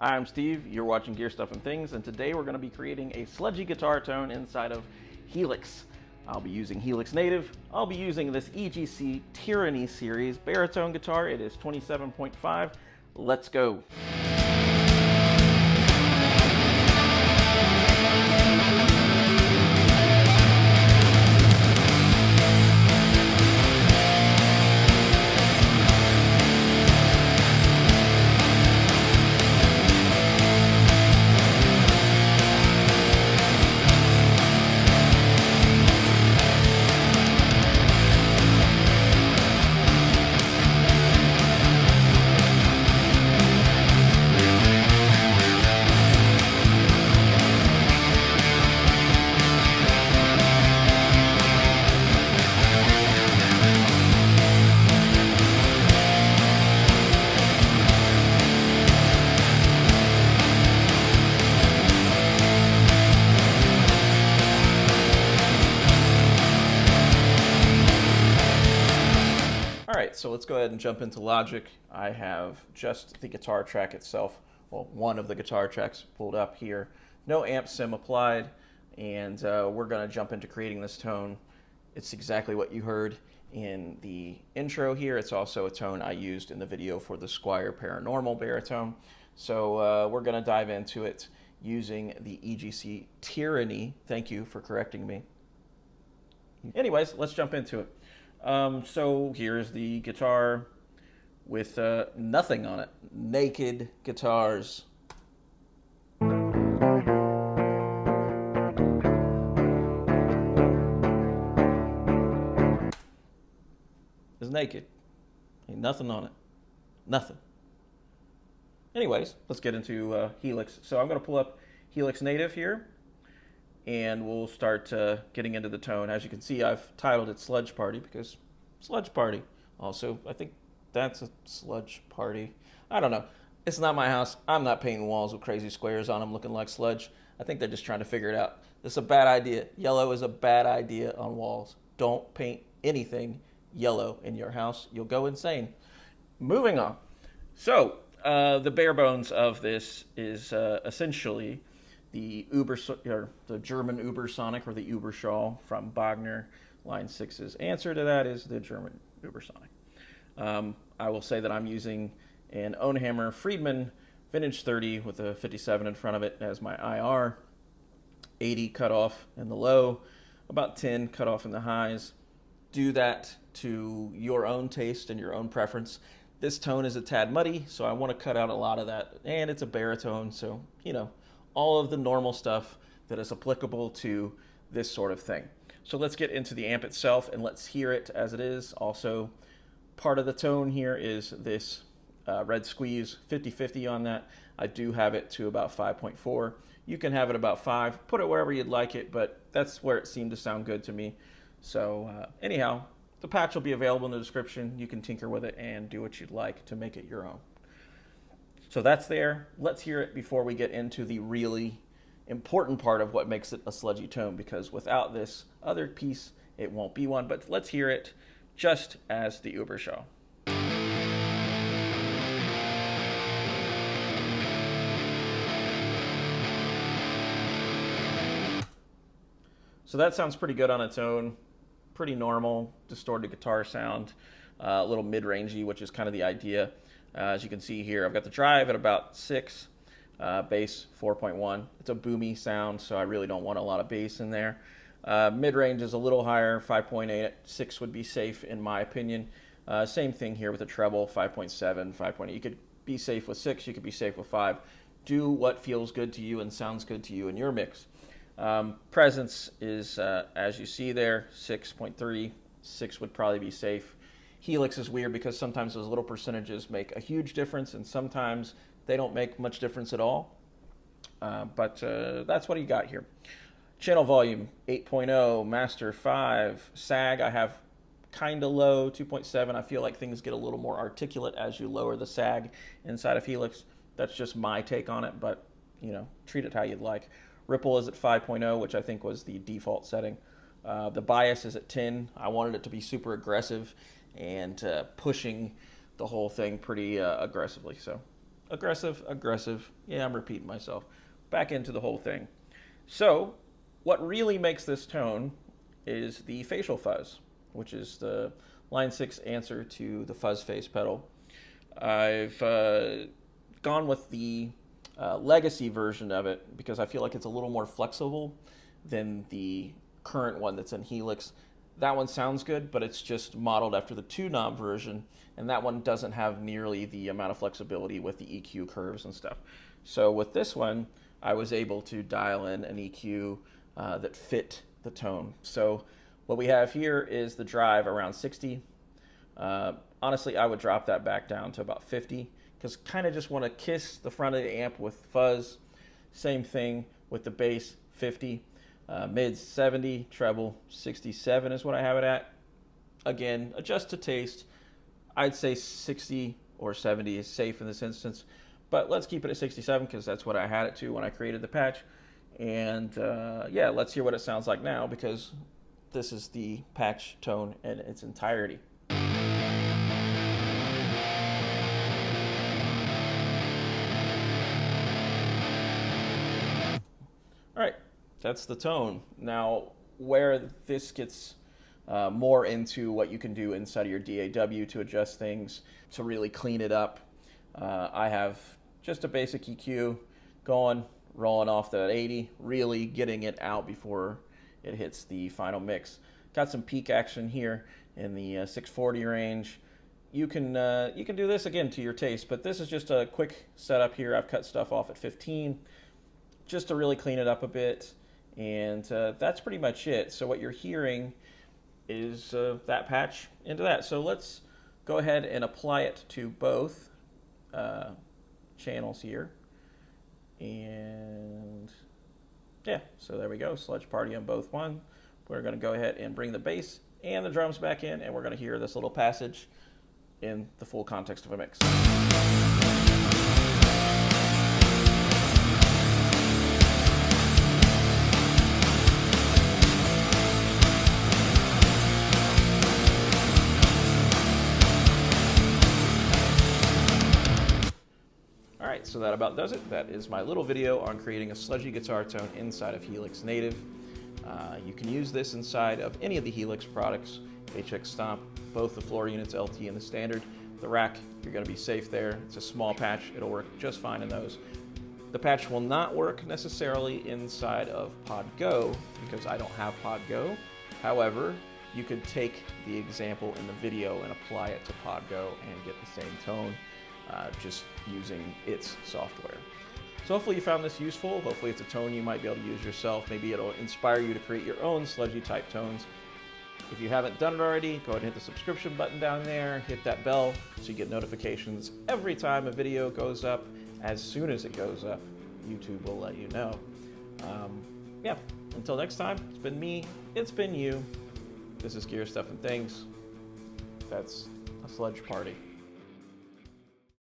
I'm Steve, you're watching Gear Stuff and Things, and today we're going to be creating a sludgy guitar tone inside of Helix. I'll be using Helix Native. I'll be using this EGC Tyranny series baritone guitar. It is 27.5. Let's go. Alright, so let's go ahead and jump into Logic. I have just the guitar track itself, well, one of the guitar tracks pulled up here. No amp sim applied, and we're going to jump into creating this tone. It's exactly what you heard in the intro here. It's also a tone I used in the video for the Squier Paranormal baritone. So we're going to dive into it using the EGC Tyranny. Thank you for correcting me. Anyways, let's jump into it. So here's the guitar with nothing on it. Naked guitars. It's naked. Ain't nothing on it. Nothing. Anyways, let's get into Helix. So I'm going to pull up Helix Native here, and we'll start getting into the tone. As you can see, I've titled it Sludge Party because Sludge Party. Also, I think that's a sludge party. I don't know. It's not my house. I'm not painting walls with crazy squares on them looking like sludge. I think they're just trying to figure it out. This is a bad idea. Yellow is a bad idea on walls. Don't paint anything yellow in your house. You'll go insane. Moving on. So, the bare bones of this is essentially the German Ubersonic, or the Uberschall from Wagner. Line 6's answer to that is the German Ubersonic. I will say that I'm using an Ownhammer Friedman Vintage 30 with a 57 in front of it as my IR. 80 cutoff in the low, about 10 cutoff in the highs. Do that to your own taste and your own preference. This tone is a tad muddy, so I want to cut out a lot of that. And it's a baritone, so, you know, all of the normal stuff that is applicable to this sort of thing. So let's get into the amp itself and let's hear it as it is. Also, part of the tone here is this red squeeze, 50-50 on that. I do have it to about 5.4. You can have it about 5. Put it wherever you'd like it, but that's where it seemed to sound good to me. So anyhow, the patch will be available in the description. You can tinker with it and do what you'd like to make it your own. So that's there. Let's hear it before we get into the really important part of what makes it a sludgy tone, because without this other piece, it won't be one. But let's hear it just as the Uberschall. So that sounds pretty good on its own. Pretty normal, distorted guitar sound. A little mid-rangey, which is kind of the idea. As you can see here, I've got the drive at about 6, bass 4.1. It's a boomy sound, so I really don't want a lot of bass in there. Mid-range is a little higher, 5.8. 6 would be safe in my opinion. Same thing here with the treble, 5.7, 5.8. You could be safe with 6, you could be safe with 5. Do what feels good to you and sounds good to you in your mix. Presence is, as you see there, 6.3. 6 would probably be safe. Helix is weird because sometimes those little percentages make a huge difference and sometimes they don't make much difference at all. But that's what you got here. Channel volume 8.0, master 5, sag I have kind of low, 2.7. I feel like things get a little more articulate as you lower the sag inside of Helix. That's just my take on it, but you know, treat it how you'd like. Ripple is at 5.0, which I think was the default setting. The bias is at 10. I wanted it to be super aggressive and pushing the whole thing pretty aggressively. So aggressive, aggressive. Yeah, I'm repeating myself. Back into the whole thing. So what really makes this tone is the facial fuzz, which is the Line 6 answer to the fuzz face pedal. I've gone with the legacy version of it because I feel like it's a little more flexible than the current one that's in Helix. That one sounds good, but it's just modeled after the 2-knob version, and that one doesn't have nearly the amount of flexibility with the EQ curves and stuff. So with this one, I was able to dial in an EQ that fit the tone. So what we have here is the drive around 60. Honestly, I would drop that back down to about 50 because kind of just want to kiss the front of the amp with fuzz. Same thing with the bass, 50. Mid 70, treble 67 is what I have it at. Again, adjust to taste. I'd say 60 or 70 is safe in this instance, but let's keep it at 67 because that's what I had it to when I created the patch. And yeah, let's hear what it sounds like now because this is the patch tone in its entirety. All right, that's the tone. Now, where this gets more into what you can do inside of your DAW to adjust things, to really clean it up, I have just a basic EQ going, rolling off the 80, really getting it out before it hits the final mix. Got some peak action here in the 640 range. You can do this again to your taste, but this is just a quick setup here. I've cut stuff off at 15 just to really clean it up a bit, and that's pretty much it. So what you're hearing is that patch into that. So let's go ahead and apply it to both channels here. And yeah, so there we go, Sludge Party on both one. We're going to go ahead and bring the bass and the drums back in, and we're going to hear this little passage in the full context of a mix. Alright, so that about does it. That is my little video on creating a sludgy guitar tone inside of Helix Native. You can use this inside of any of the Helix products, HX Stomp, both the floor units, LT and the standard. The rack, you're going to be safe there. It's a small patch. It'll work just fine in those. The patch will not work necessarily inside of Pod Go because I don't have Pod Go. However, you could take the example in the video and apply it to Pod Go and get the same tone just using its software. So hopefully you found this useful. Hopefully it's a tone you might be able to use yourself. Maybe it'll inspire you to create your own sludgy type tones. If you haven't done it already, go ahead and hit the subscription button down there, hit that bell so you get notifications every time a video goes up. As soon as it goes up, YouTube will let you know. Yeah, until next time, it's been me, it's been you. This is Gear Stuff and Things. That's a sludge party.